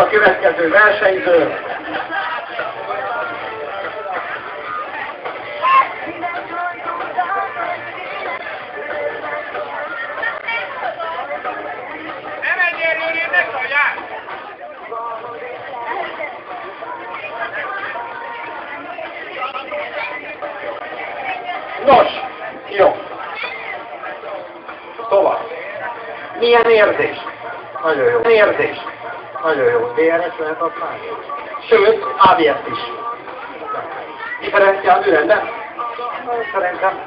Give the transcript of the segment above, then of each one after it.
a következő versenyző. Nos, jó. Tovább. Milyen érzés? Nagyon jó. Érzés. Nagyon jó. DRS lehet használni. Sőt, ABS-t is. Differenciál műrendben? Szerintem.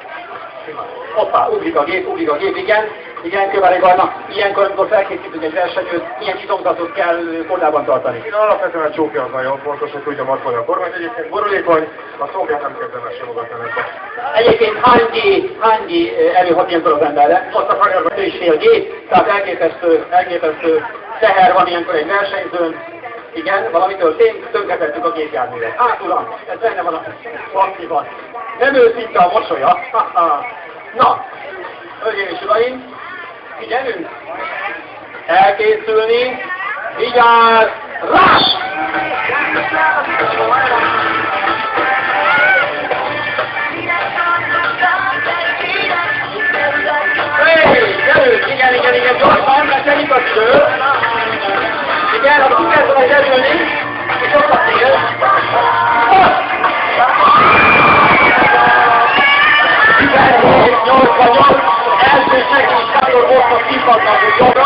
Hoppá, ugrik a gép, igen. Igen, Kővári-Barna, ilyenkor, amikor felkészítünk egy versenyőt, milyen csitomzatot kell kordában tartani? Én alapvetően a csókja az nagyon fontos, hogy tudja markolni a kormányt. Egyébként borulékony, a szolgát nem kezdenes simogatni. Egyébként hány G előhat ilyenkor az emberre? Azt a fanyarban 2,5 G, tehát elképesztő teher van ilyenkor egy versenyzőn. Igen, valami történt, tönkretettük a gépjárművet. Hát uram, ez benne van a pakliban. Nem őszinte a mosolya. Na, hölgyeim és uraim, figyelünk! Elkészülni, vigyázz, rás! Gyerünk, igen, gyorsan, mert telik az idő. Igen, ha ki kell volna gyerülni, és ott a cél. 17-88, első segítságról voltak kipadnak a jobbra,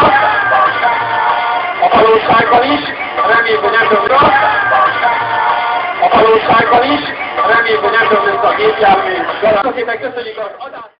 a valóságban is, reméljük, hogy nem dönt a valóságban is, reméljük, hogy nem dönt a gépjármű. Köszönjük az